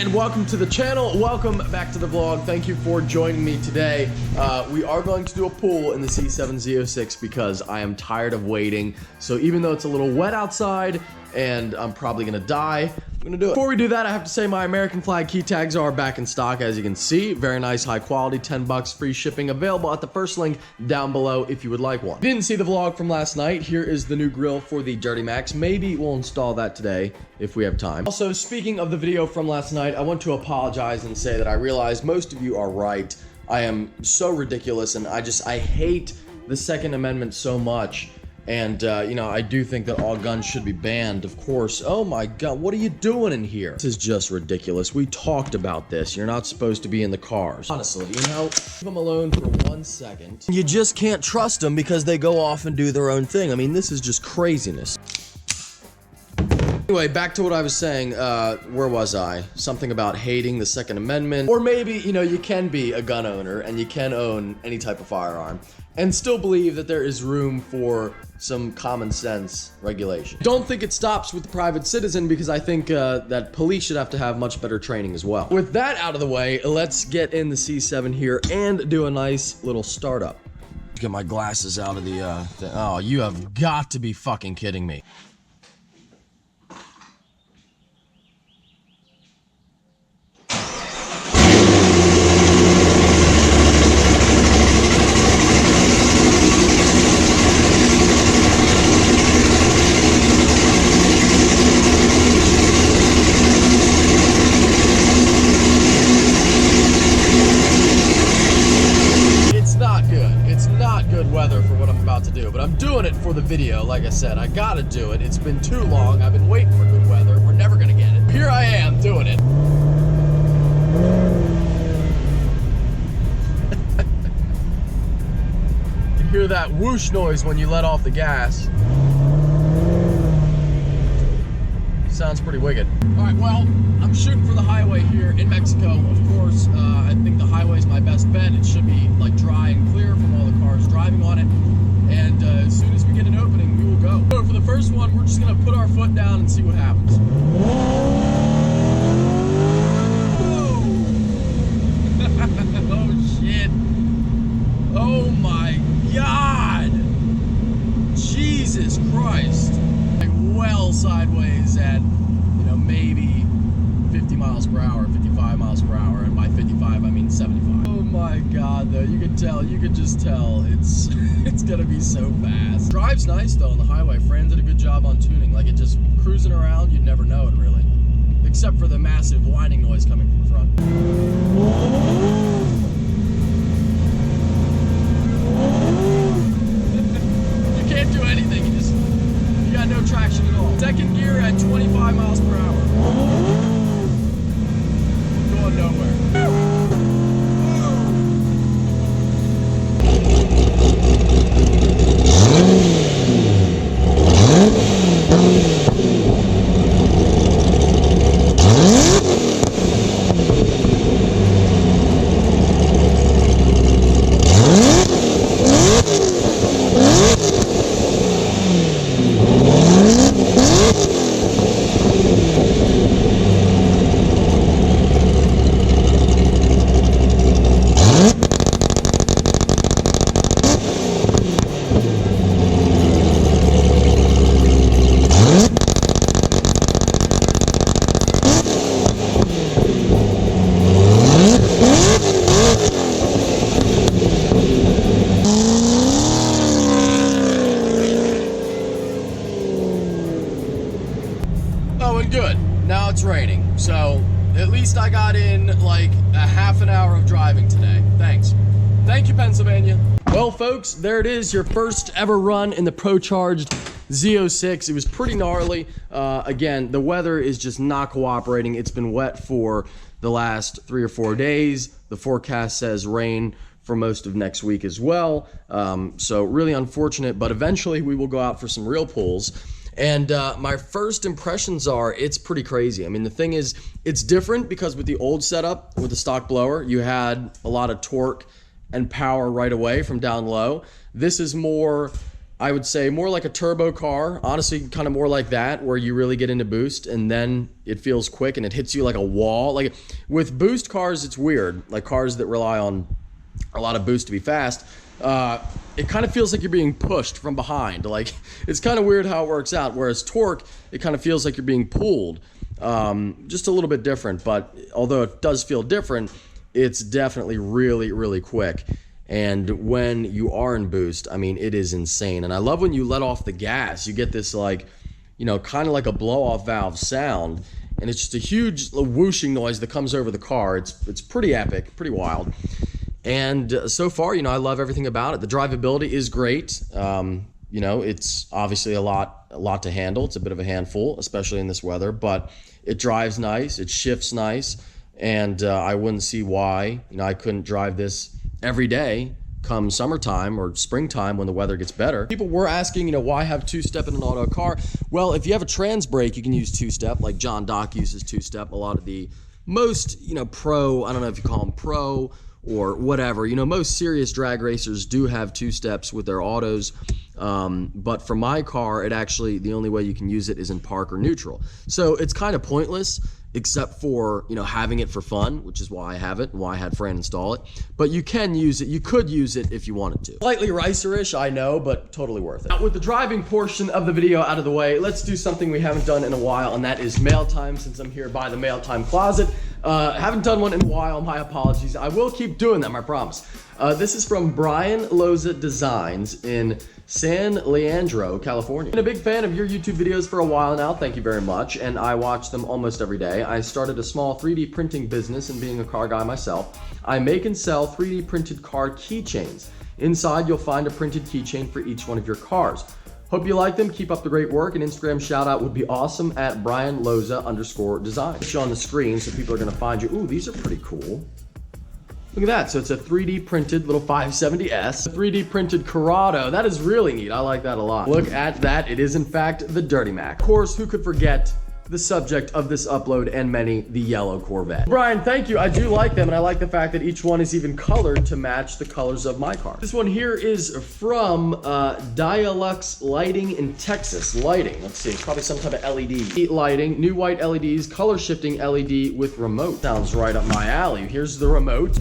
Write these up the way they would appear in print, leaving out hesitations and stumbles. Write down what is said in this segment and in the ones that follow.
and welcome to the channel. Welcome back to the vlog. Thank you for joining me today. We are going to do a pool in the C8 Z06 because I am tired of waiting. So even though it's a little wet outside and I'm probably gonna die, I'm gonna do it. Before we do that, I have to say my American flag key tags are back in stock, as you can see. Very nice, high quality, 10 bucks, free shipping, available at the first link down below if you would like one. If you didn't see the vlog from last night, here is the new grill for the Dirty Max. Maybe we'll install that today if we have time. Also, speaking of the video from last night, I want to apologize and say that I realize most of you are right. I am so ridiculous, and I hate the Second Amendment so much. And, you know, I do think that all guns should be banned, of course. Oh my god, what are you doing in here? This is just ridiculous. We talked about this. You're not supposed to be in the cars. Honestly, you know, leave them alone for 1 second. You just can't trust them because they go off and do their own thing. I mean, this is just craziness. Anyway, back to what I was saying. Where was I? Something about hating the Second Amendment. Or maybe, you know, you can be a gun owner and you can own any type of firearm and still believe that there is room for some common sense regulation. Don't think it stops with the private citizen, because I think that police should have to have much better training as well. With that out of the way, let's get in the C7 here and do a nice little startup. Get my glasses out of the oh, you have got to be fucking kidding me. Weather for what I'm about to do, but I'm doing it for the video. Like I said, I gotta do it. It's been too long. I've been waiting for good weather. We're never gonna get it. Here I am doing it. You can hear that whoosh noise when you let off the gas. Sounds pretty wicked. All right, well, I'm shooting for the highway here in Mexico. Of course, I think the highway is my best bet. It should be like dry and clear from all the cars driving on it. And as soon as we get an opening, we will go. So for the first one, we're just gonna put our foot down and see what happens. Oh shit. Oh my God. Jesus Christ. Like well sideways at, you know, maybe 50 miles per hour, 55 miles per hour, and by 55 I mean 75. Oh my god, though, you could just tell it's gonna be so fast. Drives nice though on the highway. Fran did a good job on tuning. Like, it just cruising around, you'd never know it really, except for the massive whining noise coming from the front. You can't do anything. You got no traction at all. Second gear at 25 miles per hour. Going nowhere. Good. Now it's raining, so at least I got in like a half an hour of driving today. Thanks. Thank you, Pennsylvania. Well, folks, there it is, your first ever run in the Pro-Charged Z06. It was pretty gnarly. Again, the weather is just not cooperating. It's been wet for the last 3 or 4 days. The forecast says rain for most of next week as well. So really unfortunate, but eventually we will go out for some real pulls. And my first impressions are, it's pretty crazy. I mean, the thing is, it's different because with the old setup, with the stock blower, you had a lot of torque and power right away from down low. This is more I would say more like a turbo car, honestly, kind of more like that, where you really get into boost and then it feels quick and it hits you like a wall. Like with boost cars, it's weird. Like cars that rely on a lot of boost to be fast, it kind of feels like you're being pushed from behind. Like it's kind of weird how it works out. Whereas torque, it kind of feels like you're being pulled. Just a little bit different, but although it does feel different, it's definitely really, really quick. And when you are in boost, I mean, it is insane. And I love when you let off the gas, you get this like, you know, kind of like a blow off valve sound. And it's just a huge whooshing noise that comes over the car. It's pretty epic, pretty wild. And so far, you know, I love everything about it. The drivability is great. You know, it's obviously a lot to handle. It's a bit of a handful, especially in this weather, but it drives nice. It shifts nice. And I wouldn't see why, you know, I couldn't drive this every day come summertime or springtime when the weather gets better. People were asking, you know, why have two-step in an auto car? Well, if you have a trans brake, you can use two-step, like John Dock uses two-step. A lot of the most, you know, pro, I don't know if you call them pro or whatever, you know, most serious drag racers do have two-steps with their autos. But for my car, it actually, the only way you can use it is in park or neutral. So it's kind of pointless, except for, you know, having it for fun, which is why I have it and why I had Fran install it. But you can use it, you could use it if you wanted to. Slightly ricer-ish, I know, but totally worth it. Now, with the driving portion of the video out of the way, let's do something we haven't done in a while, and that is mail time, since I'm here by the mail time closet. Haven't done one in a while, my apologies. I will keep doing them, I promise. This is from Brian Loza Designs in San Leandro, California. Been a big fan of your YouTube videos for a while now, thank you very much, and I watch them almost every day. I started a small 3D printing business, and being a car guy myself, I make and sell 3D printed car keychains. Inside, you'll find a printed keychain for each one of your cars. Hope you like them, keep up the great work. An Instagram shout out would be awesome at BrianLoza_design. Put you on the screen so people are gonna find you. Ooh, these are pretty cool. Look at that, so it's a 3D printed little 570S, a 3D printed Corrado. That is really neat, I like that a lot. Look at that, it is in fact the Dirty Mac. Of course, who could forget the subject of this upload and many, the yellow Corvette. Brian, thank you, I do like them, and I like the fact that each one is even colored to match the colors of my car. This one here is from Dialux Lighting in Texas. Lighting, let's see, probably some type of LED. Lighting, new white LEDs, color shifting LED with remote. Sounds right up my alley. Here's the remote.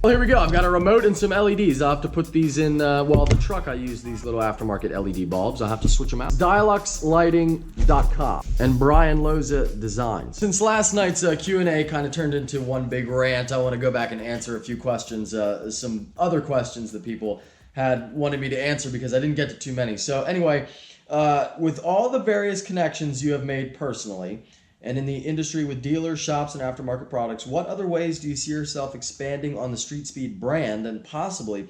Well, here we go. I've got a remote and some LEDs. I'll have to put these in, well, the truck I use these little aftermarket LED bulbs. I'll have to switch them out. Dialuxlighting.com and Brian Loza Designs. Since last night's Q&A kind of turned into one big rant, I want to go back and answer a few questions, some other questions that people had wanted me to answer because I didn't get to too many. So anyway, with all the various connections you have made personally, and in the industry with dealers, shops, and aftermarket products, what other ways do you see yourself expanding on the Street Speed brand? And possibly,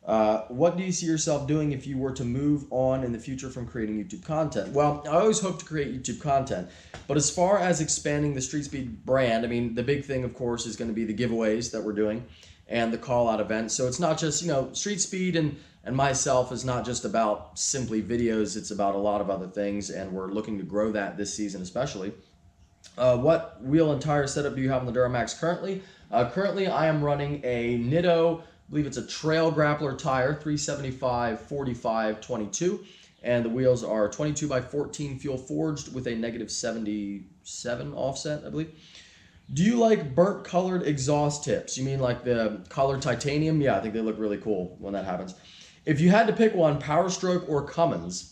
what do you see yourself doing if you were to move on in the future from creating YouTube content? Well, I always hope to create YouTube content, but as far as expanding the Street Speed brand, I mean, the big thing, of course, is going to be the giveaways that we're doing and the call-out events. So it's not just, you know, Street Speed and myself is not just about simply videos. It's about a lot of other things, and we're looking to grow that this season especially. What wheel and tire setup do you have on the Duramax currently? Currently, I am running a Nitto, I believe it's a Trail Grappler tire, 375, 45, 22. And the wheels are 22 by 14 fuel forged with a -77 offset, I believe. Do you like burnt colored exhaust tips? You mean like the colored titanium? Yeah, I think they look really cool when that happens. If you had to pick one, Power Stroke or Cummins?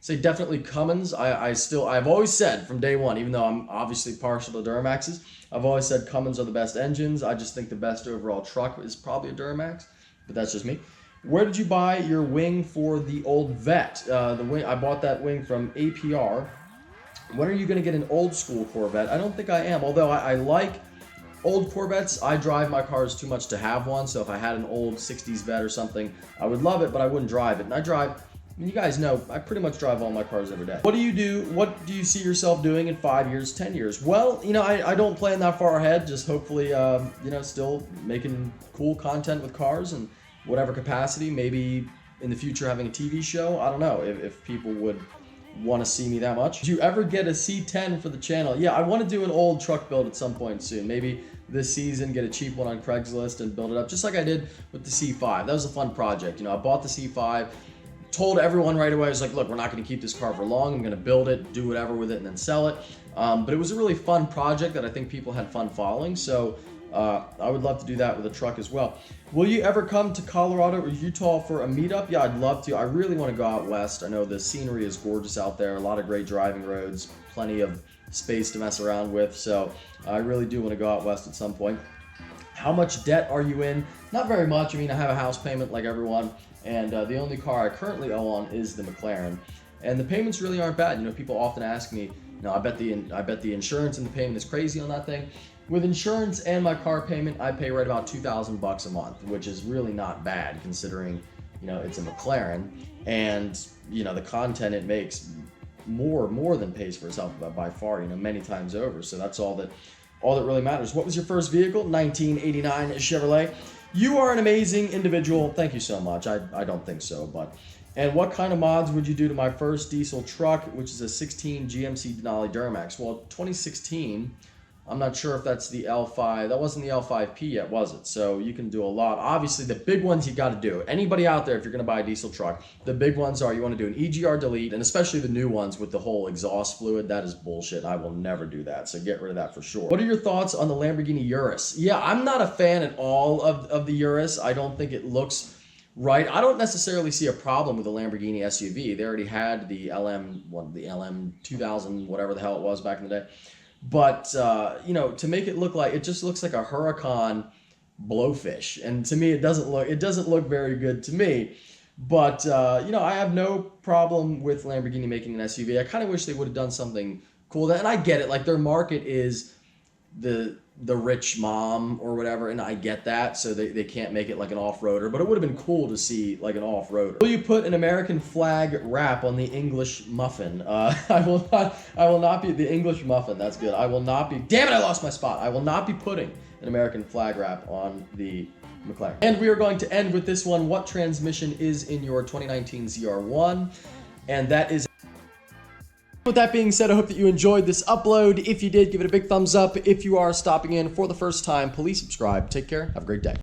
Say definitely Cummins. I've always said from day one, even though I'm obviously partial to Duramaxes, I've always said Cummins are the best engines. I just think the best overall truck is probably a Duramax, but that's just me. Where did you buy your wing for the old Vet? The wing, I bought that wing from APR. When are you going to get an old school Corvette? I don't think I am, although I like old Corvettes. I drive my cars too much to have one, so if I had an old 60s Vet or something, I would love it, but I wouldn't drive it. And I drive, I mean, you guys know, I pretty much drive all my cars every day. What do you see yourself doing in 5 years, 10 years? Well, you know, I don't plan that far ahead, just hopefully, you know, still making cool content with cars in whatever capacity, maybe in the future having a TV show. I don't know if people would want to see me that much. Did you ever get a C10 for the channel? Yeah, I want to do an old truck build at some point soon. Maybe this season, get a cheap one on Craigslist and build it up, just like I did with the C5. That was a fun project. You know, I bought the C5, told everyone right away, I was like, look, we're not going to keep this car for long. I'm going to build it, do whatever with it, and then sell it. But it was a really fun project that I think people had fun following. So I would love to do that with a truck as well. Will you ever come to Colorado or Utah for a meetup? Yeah, I'd love to. I really want to go out west. I know the scenery is gorgeous out there. A lot of great driving roads, plenty of space to mess around with. So I really do want to go out west at some point. How much debt are you in? Not very much. I mean, I have a house payment like everyone. And the only car I currently owe on is the McLaren. And the payments really aren't bad. You know, people often ask me, you know, I bet the insurance and the payment is crazy on that thing. With insurance and my car payment, I pay right about $2,000 a month, which is really not bad considering, you know, it's a McLaren and, you know, the content it makes more than pays for itself by far, you know, many times over. So that's all that really matters. What was your first vehicle? 1989 Chevrolet. You are an amazing individual. Thank you so much. I don't think so, but. And what kind of mods would you do to my first diesel truck, which is a 16 GMC Denali Duramax? Well, 2016, I'm not sure if that's the L5. That wasn't the L5P yet, was it? So you can do a lot. Obviously, the big ones you got to do. Anybody out there, if you're going to buy a diesel truck, the big ones are you want to do an EGR delete, and especially the new ones with the whole exhaust fluid. That is bullshit. I will never do that. So get rid of that for sure. What are your thoughts on the Lamborghini Urus? Yeah, I'm not a fan at all of the Urus. I don't think it looks right. I don't necessarily see a problem with the Lamborghini SUV. They already had the LM 2000, whatever the hell it was back in the day. But, you know, to make it look like, it just looks like a Huracan blowfish. And to me, it doesn't look very good to me. But, you know, I have no problem with Lamborghini making an SUV. I kind of wish they would have done something cool. And I get it. Like, their market is the rich mom or whatever, and I get that, so they can't make it like an off-roader, but it would have been cool to see like an off-roader. Will you put an American flag wrap on the English muffin? I will not be the English muffin. That's good. I will not be, damn it, I lost my spot. I will not be putting an American flag wrap on the McLaren. And we are going to end with this one. What transmission is in your 2019 ZR1? And that is. With that being said, I hope that you enjoyed this upload. If you did, give it a big thumbs up. If you are stopping in for the first time, please subscribe. Take care. Have a great day.